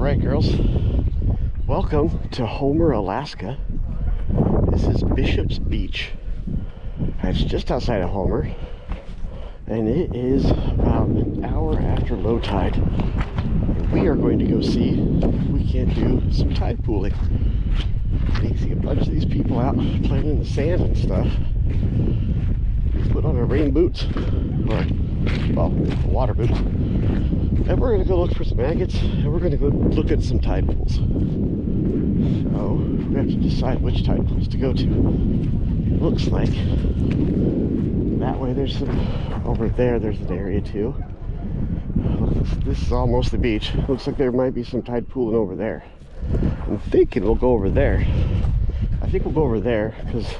Alright girls, welcome to Homer, Alaska. This is Bishop's Beach. It's just outside of Homer, and it is about an hour after low tide. And we are going to go see if we can't do some tide pooling. You can see a bunch of these people out playing in the sand and stuff. We put on our rain boots, or, well, water boots. And we're going to go look for some agates, and we're going to go look at some tide pools. So, we have to decide which tide pools to go to. It looks like that way there's some, over there's an area too. This is all mostly beach. Looks like there might be some tide pooling over there. I'm thinking we'll go over there. I think we'll go over there because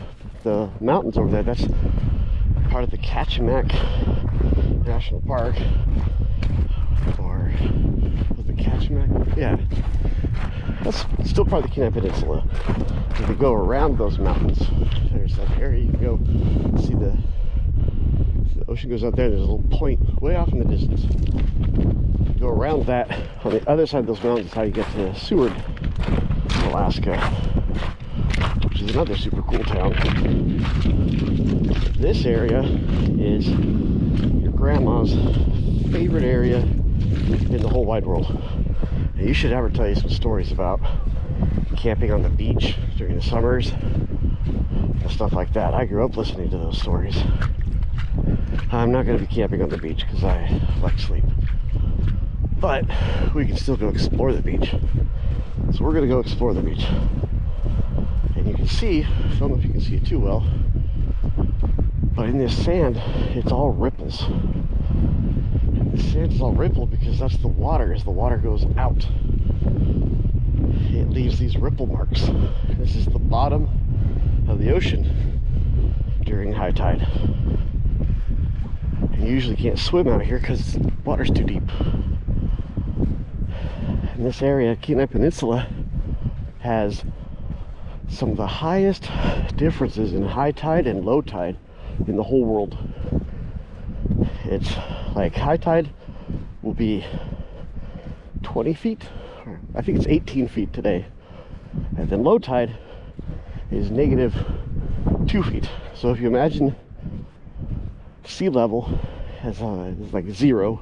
the mountains over there, that's part of the Kachemak National Park. Or was it Kachemak? Yeah. That's still part of the Kenai Peninsula. If you go around those mountains, there's that area you can go see the ocean goes out there. There's a little point way off in the distance. You go around that, on the other side of those mountains is how you get to Seward, Alaska, which is another super cool town. This area is your grandma's favorite area in the whole wide world. And you should ever tell you some stories about camping on the beach during the summers and stuff like that. I grew up listening to those stories. I'm not going to be camping on the beach because I like sleep, but we can still go explore the beach. So we're going to go explore the beach, and you can see, I don't know if you can see it too well, but in this sand it's all ripples. And the sand is all rippled because that's the water. As the water goes out, it leaves these ripple marks. This is the bottom of the ocean during high tide. And you usually can't swim out here because the water's too deep. And this area, Kenai Peninsula, has some of the highest differences in high tide and low tide in the whole world. It's like high tide will be 20 feet, or I think it's 18 feet today, and then low tide is -2 feet. So if you imagine sea level as is like 0,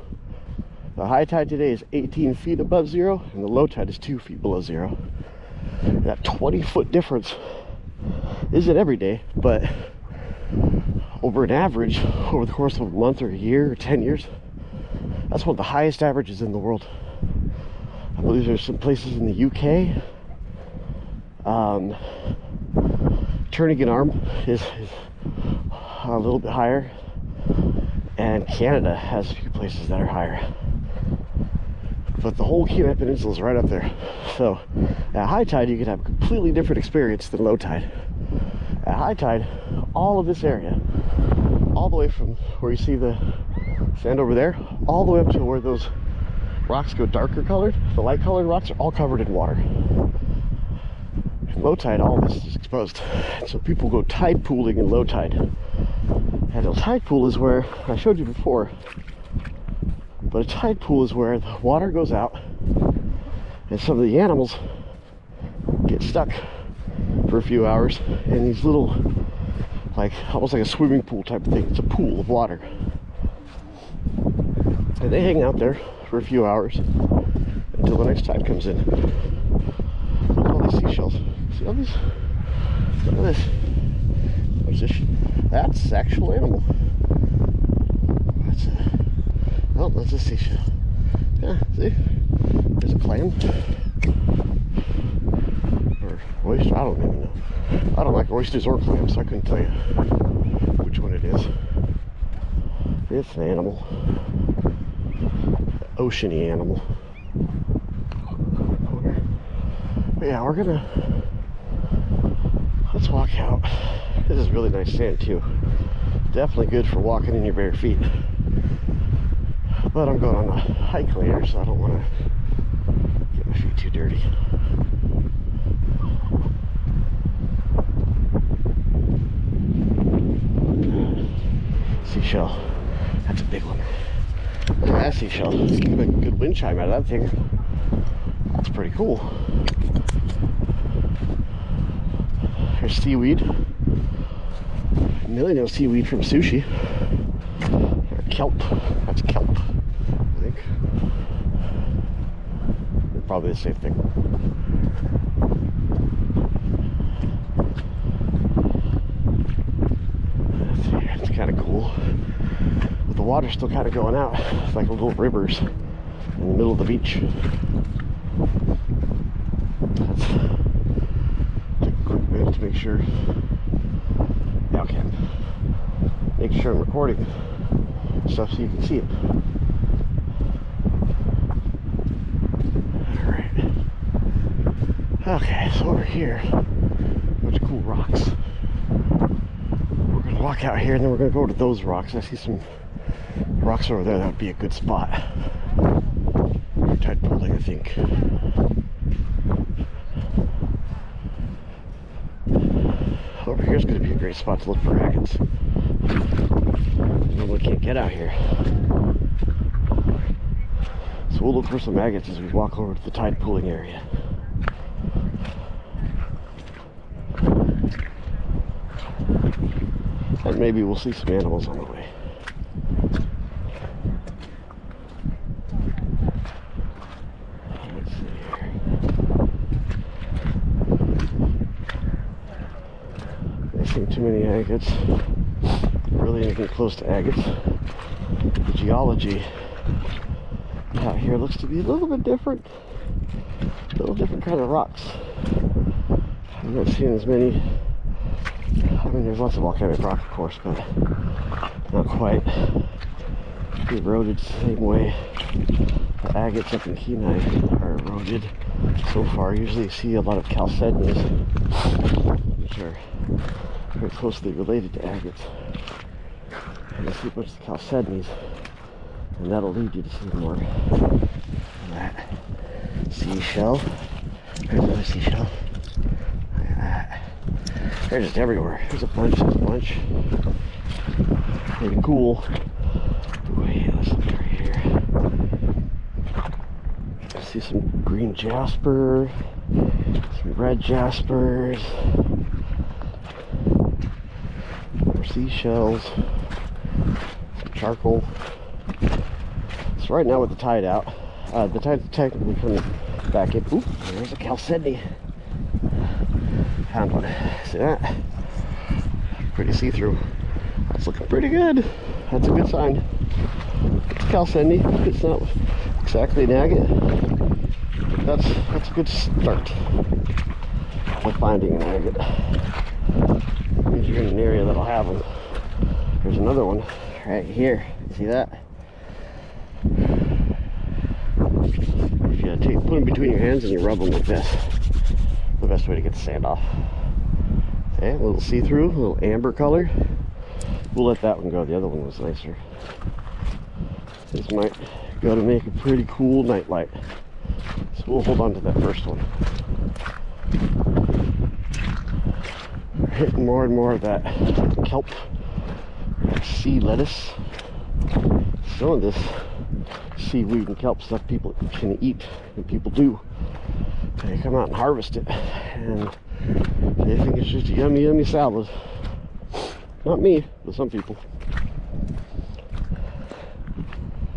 the high tide today is 18 feet above 0, and the low tide is 2 feet below 0. That 20-foot difference isn't every day, but over an average, over the course of a month or a year or 10 years, that's one of the highest averages in the world. I believe there's some places in the UK. Turnagain Arm is a little bit higher, and Canada has a few places that are higher. But the whole Kenai Peninsula is right up there. So at high tide, you can have a completely different experience than low tide. At high tide, all of this area, all the way from where you see the sand over there, all the way up to where those rocks go darker colored, the light colored rocks are all covered in water. In low tide, all of this is exposed. So people go tide pooling in low tide. And a tide pool is where, I showed you before, but a tide pool is where the water goes out and some of the animals get stuck for a few hours in these little, like, almost like a swimming pool type of thing. It's a pool of water. And they hang out there for a few hours until the next tide comes in. Look at all these seashells. See all these? Look at this. What's this? That's an actual animal. That's a, oh, that's a seashell. Yeah, see? There's a clam. Or oyster, I don't even know. I don't like oysters or clams, so I couldn't tell you which one it is. It's an animal. Oceany animal. But yeah, we're gonna, let's walk out. This is really nice sand too. Definitely good for walking in your bare feet. But I'm going on a hike later, so I don't want to get my feet too dirty. Seashell. That's a big one. Look at that seashell. Let's get a good wind chime out of that thing. That's pretty cool. There's seaweed. Millie knows seaweed from sushi. Or kelp. That's kelp, I think. They're probably the same thing. It's kind of cool. But the water's still kind of going out. It's like little rivers in the middle of the beach. Let's take a quick minute to make sure. Yeah, okay. Make sure I'm recording stuff so you can see it. Alright. Okay, so over here, a bunch of cool rocks. We're gonna walk out here and then we're gonna go to those rocks. I see some rocks over there. That would be a good spot. Tide pooling, I think. Over here is going to be a great spot to look for agates. We can't get out here. So we'll look for some agates as we walk over to the tide pooling area. And maybe we'll see some animals on the way. Let's see here. There seem too many agates. Really anything close to agates. The geology out here looks to be a little bit different. A little different kind of rocks. I'm not seeing as many. I mean, there's lots of volcanic rock, of course, but not quite eroded the same way the agates up in Kenai are eroded so far. Usually you see a lot of chalcedonies, which are very closely related to agates. And you see a bunch of chalcedonies, and that'll lead you to see more of that seashell. There's another seashell. Look at that. They're just everywhere. There's a bunch, Pretty cool. Wait, let's look right here. I see some green jasper, some red jaspers, more seashells, some charcoal. So right now with the tide out, the tide's technically coming back in. Ooh, there's a chalcedony. Found one. See that? Pretty see-through. That's looking pretty good. That's a good sign. It's chalcedony. It's not exactly an agate, but that's a good start to finding an agate. Means you're in an area that'll have them. There's another one right here. You see that? If you put them between your hands and you rub them like this, the best way to get the sand off. Okay, a little see-through, a little amber color. We'll let that one go. The other one was nicer. This might go to make a pretty cool nightlight. So we'll hold on to that first one. We're hitting more and more of that kelp, that sea lettuce. Some of this seaweed and kelp stuff people can eat, and people do. They come out and harvest it, and they think it's just a yummy, yummy salad. Not me, but some people.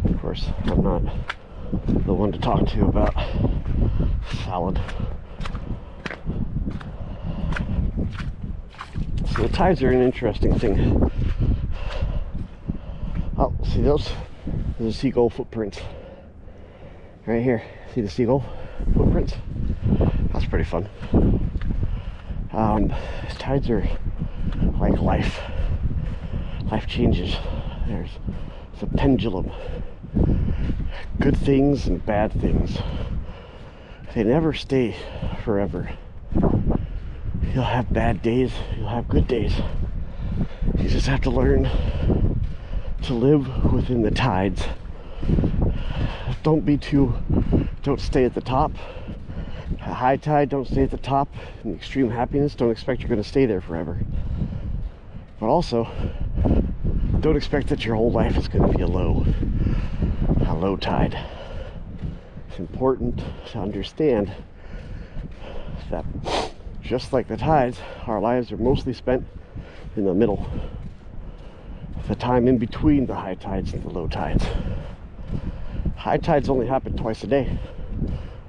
Of course, I'm not the one to talk to about salad. So the tides are an interesting thing. Oh, see those? Those are seagull footprints. Right here. See the seagull footprints? That's pretty fun. Tides are like life. Life changes. It's a pendulum. Good things and bad things. They never stay forever. You'll have bad days, you'll have good days. You just have to learn to live within the tides. Don't stay at the top. At high tide, don't stay at the top. In extreme happiness, don't expect you're going to stay there forever. But also, don't expect that your whole life is going to be a low tide. It's important to understand that just like the tides, our lives are mostly spent in the middle, the time in between the high tides and the low tides. High tides only happen twice a day.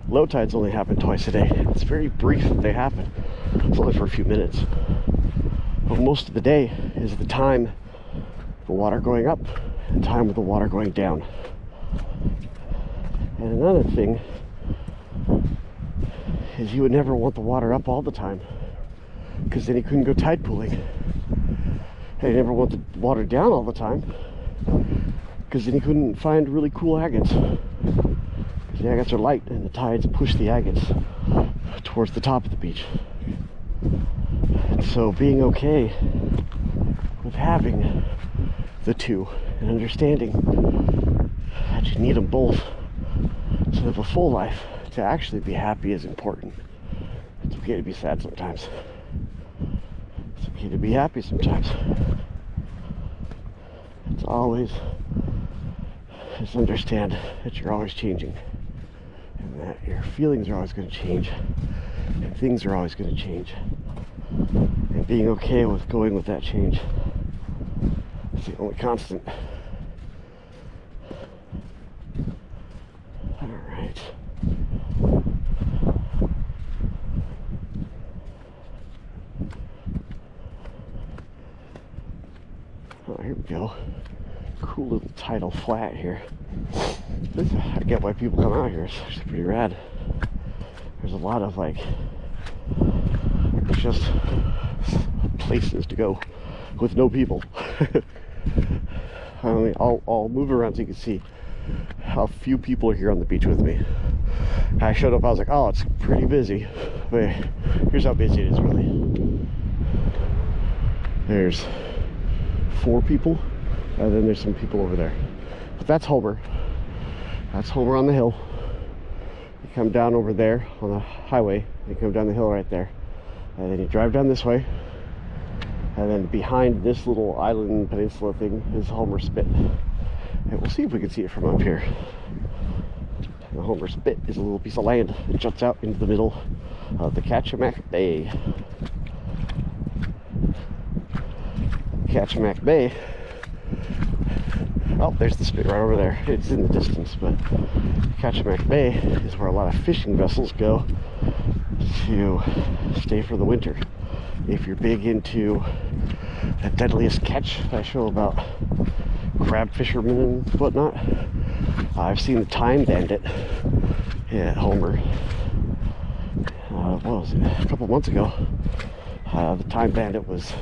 Low tides only happen twice a day. It's very brief that they happen. It's only for a few minutes. But most of the day is the time the water going up and time with the water going down. And another thing is you would never want the water up all the time, because then you couldn't go tide pooling. And you never want the water down all the time, because then you couldn't find really cool agates. Because the agates are light and the tides push the agates towards the top of the beach. And so being okay with having the two and understanding that you need them both to live a full life, to actually be happy, is important. It's okay to be sad sometimes. It's okay to be happy sometimes. It's always just understand that you're always changing, and that your feelings are always going to change, and things are always going to change, and being okay with going with that change is the only constant. All right. Oh, here we go. Cool little tidal flat here. I get why people come out here. It's actually pretty rad. There's a lot of just places to go with no people. I mean, I'll move around so you can see how few people are here on the beach with me. I showed up, I was like, oh, it's pretty busy. But here's how busy it is really. There's 4 people, and then there's some people over there. But that's Homer. That's Homer on the hill. You come down over there on the highway, you come down the hill right there, and then you drive down this way, and then behind this little island peninsula thing is Homer Spit. And we'll see if we can see it from up here. The Homer Spit is a little piece of land that juts out into the middle of the Kachemak Bay. Kachemak Bay. Oh, there's the spit right over there. It's in the distance, but Kachemak Bay is where a lot of fishing vessels go to stay for the winter. If you're big into the deadliest catch I show about crab fishermen and whatnot, I've seen the Time Bandit at Homer. What was it? A couple months ago. The Time Bandit was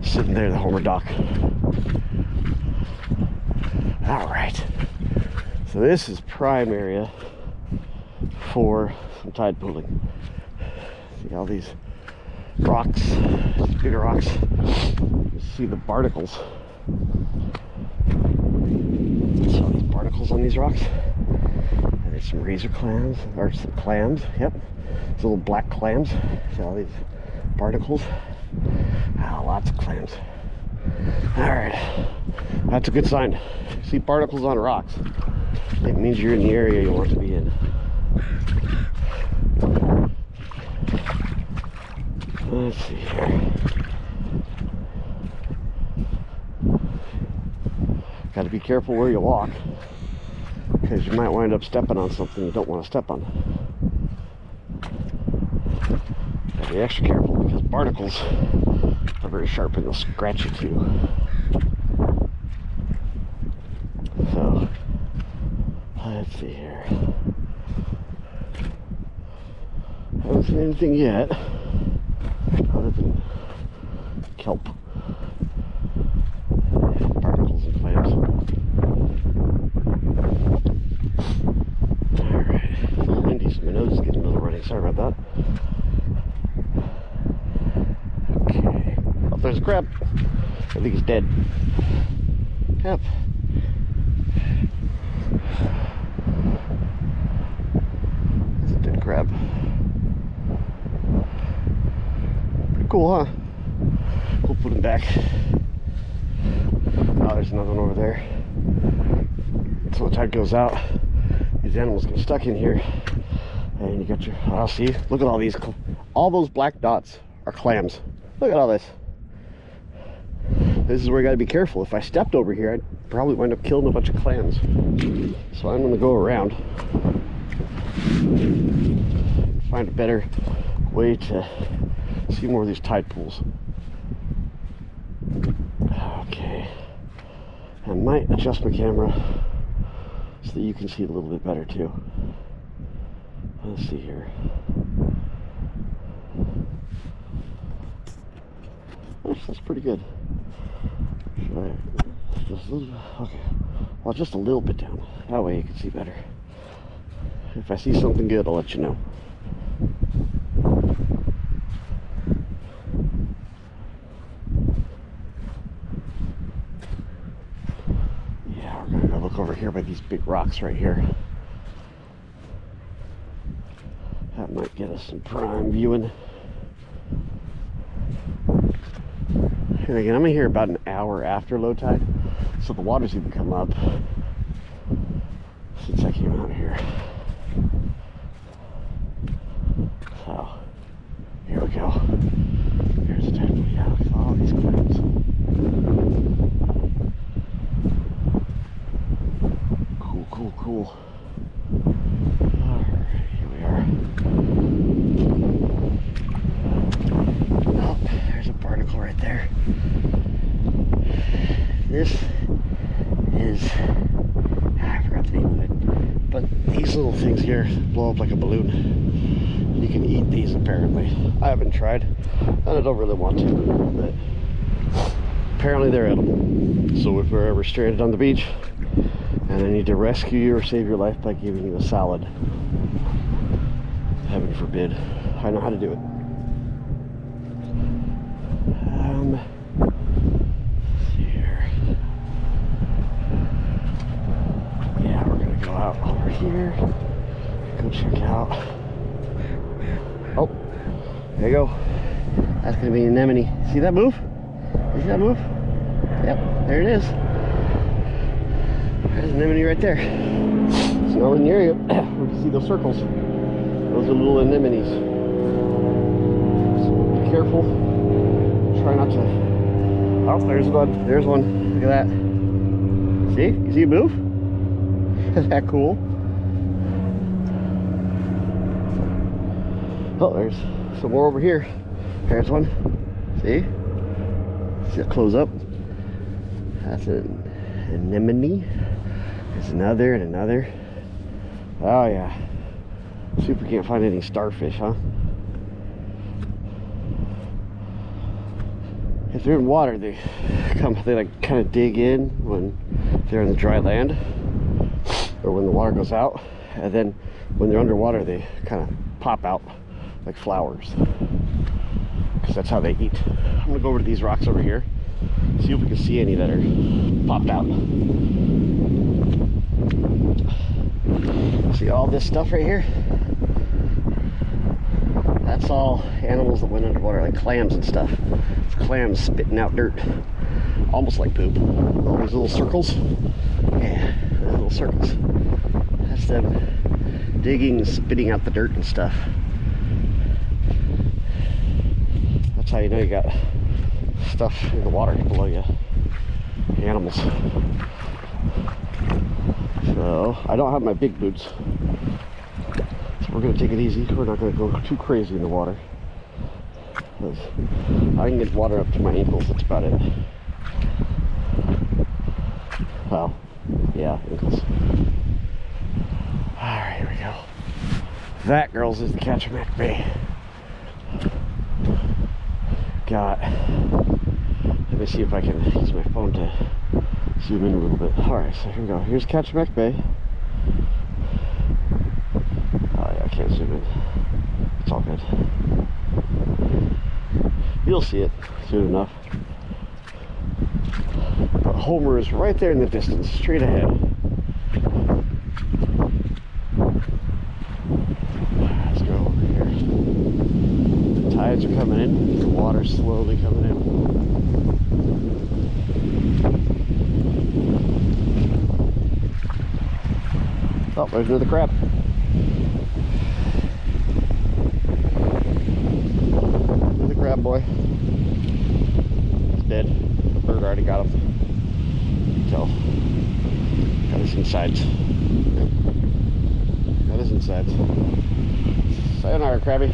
sitting there at the Homer dock. All right. So this is prime area for some tide pooling. See all these rocks, these bigger rocks. You see the barnacles. See all these barnacles on these rocks. And there's some razor clams, or some clams. Yep, these little black clams. See all these barnacles. Lots of clams. All right, that's a good sign. See barnacles on rocks. It means you're in the area you want to be in. Let's see here. Got to be careful where you walk, because you might wind up stepping on something you don't want to step on. Got to be extra careful because barnacles are very sharp and they'll scratch you too. So, let's see here. Haven't seen anything yet other than kelp, barnacles, and clams. Alright, it's a little windy, so my nose is getting a little running. Sorry about that. Okay. Oh, there's a crab. I think he's dead. Yep. It's a dead crab. Pretty cool, huh? We'll put him back. Oh, there's another one over there. So the tide goes out, these animals get stuck in here. And you got your, oh, see, look at all these, all those black dots are clams. Look at all this. This is where I gotta be careful. If I stepped over here, I'd probably wind up killing a bunch of clams. So I'm gonna go around, find a better way to see more of these tide pools. Okay. I might adjust my camera so that you can see it a little bit better too. Let's see here. That's pretty good. Just a little, okay. Well, just a little bit down. That way you can see better. If I see something good, I'll let you know. Yeah, we're gonna go look over here by these big rocks right here. That might get us some prime viewing. And again, I'm here about an hour after low tide, so the water's even come up since I came out here. So, here we go. Here's the tide pool. Yeah, look at all these clams. Cool, cool, cool. Alright, here we are. Oh, there's a barnacle right there. This is, I forgot the name of it, but these little things here blow up like a balloon. You can eat these apparently. I haven't tried, and I don't really want to, but apparently they're edible. So if we're ever stranded on the beach and I need to rescue you or save your life by giving you a salad, heaven forbid, I know how to do it. Over here, go check out. Oh, there you go. That's gonna be an anemone. See that move? You see that move? Yep, there it is. There's an anemone right there. It's nowhere near you. We can see those circles. Those are little anemones. So be careful. Try not to. Oh, there's one. There's one. Look at that. See? You see it move? Isn't that cool? Oh, there's some more over here. There's one. See? See it close up? That's an anemone. There's another and another. Oh yeah. Super can't find any starfish, huh? If they're in water, they like kind of dig in when they're in the dry land, or when the water goes out, and then when they're underwater they kind of pop out like flowers, because that's how they eat. I'm gonna go over to these rocks over here, see if we can see any that are popped out. See all this stuff right here? That's all animals that went underwater, like clams and stuff. It's clams spitting out dirt, almost like poop. All these little circles, yeah, those little circles. That's them digging and spitting out the dirt and stuff. That's how you know you got stuff in the water below you. The animals. So I don't have my big boots, so we're gonna take it easy. We're not gonna go too crazy in the water. I can get water up to my ankles, that's about it. Well, yeah, ankles. Alright, here we go. That, girls, is the Kachemak Bay. Let me see if I can use my phone to zoom in a little bit. Alright, so here we go. Here's Kachemak Bay. Oh yeah, I can't zoom in. It's all good. You'll see it soon enough. But Homer is right there in the distance, straight ahead. Let's go over here. The tides are coming in, the water's slowly coming in. Oh, there's another crab. Another crab boy. He's dead. The bird already got him. So, got his insides. Yep. Got his insides. Sayonara, crabby.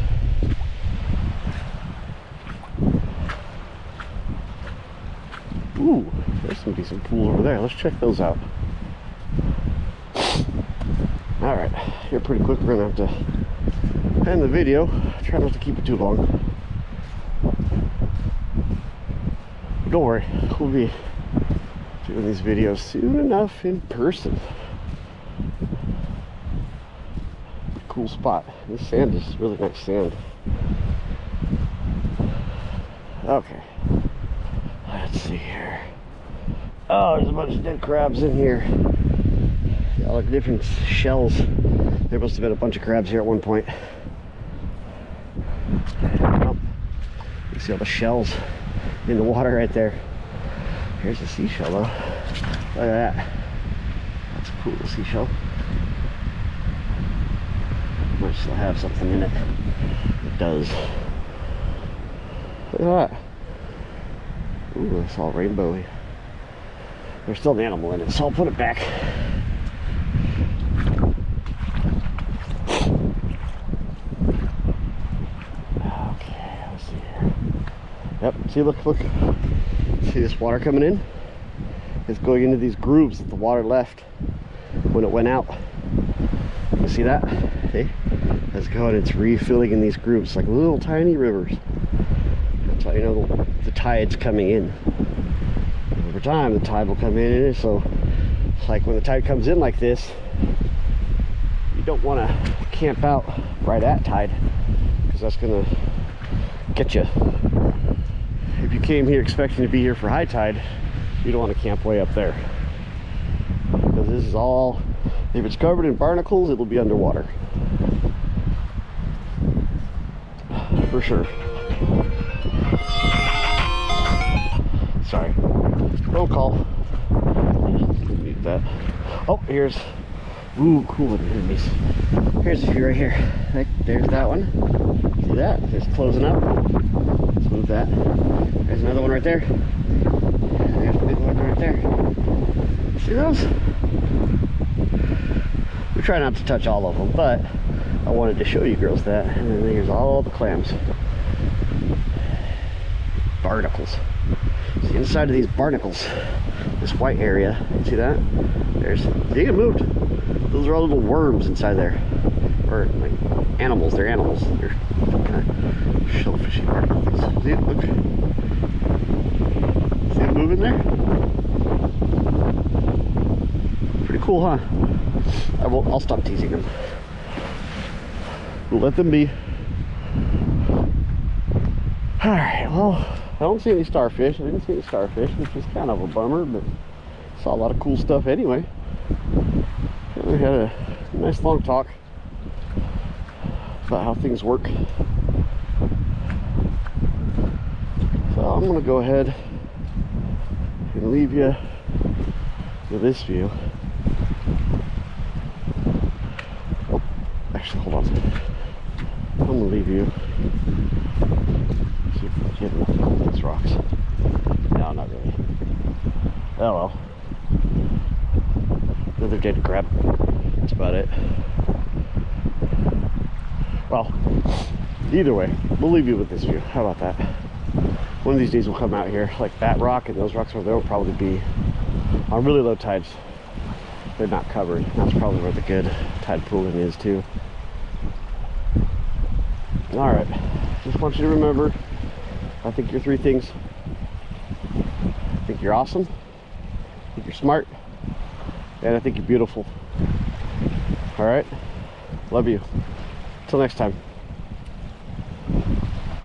Ooh, there's some decent pool over there. Let's check those out. Alright, here pretty quick. We're going to have to end the video. Try not to keep it too long. But don't worry, we'll be doing these videos soon enough in person. Cool spot. This sand is really nice sand. Okay. Let's see here. Oh, there's a bunch of dead crabs in here. All the different shells. There must have been a bunch of crabs here at one point. Oh, you see all the shells in the water right there. Here's a seashell though. Look at that. That's a cool little seashell. Might still have something in it. It does. Look at that. Ooh, it's all rainbowy. There's still an animal in it, so I'll put it back. Okay, let's see here. Yep, see, look. See this water coming in? It's going into these grooves that the water left when it went out. You see that? See? It's going, it's refilling in these grooves like little tiny rivers. That's how you know the tide's coming in. Over time, the tide will come in, so it's like when the tide comes in like this, you don't want to camp out right at tide, because that's gonna get you. If you came here expecting to be here for high tide, you don't want to camp way up there, because this is all, if it's covered in barnacles, it'll be underwater for sure. Sorry, phone call. Mute that. Oh, here's, ooh, cool enemies. Here's a few right here. There's that one. See that? It's closing up. Let's move that. There's another one right there. There's a big one right there. See those? We try not to touch all of them, but I wanted to show you girls that. And then here's all the clams. Barnacles. See, inside of these barnacles, this white area, you see that? There's, see, it moved. Those are all little worms inside there. Or like animals, they're animals. They're kind of shellfishy barnacles. See it? Look. See it moving there? Pretty cool, huh? I'll stop teasing them. We'll let them be. Alright, well, I don't see any starfish. I didn't see any starfish, which is kind of a bummer, but saw a lot of cool stuff anyway. We had a nice long talk about how things work. So I'm going to go ahead and leave you with this view. Oh, actually, hold on. I'm going to leave you. See if I can get enough on these rocks. No, not really. Oh well. Another dead crab. That's about it. Well, either way, we'll leave you with this view. How about that? One of these days we'll come out here, like that rock and those rocks over there will probably be on really low tides. They're not covered. That's probably where the good tide pooling is too. Alright, just want you to remember, I think you're three things. I think you're awesome, I think you're smart, and I think you're beautiful. Alright, love you. Till next time.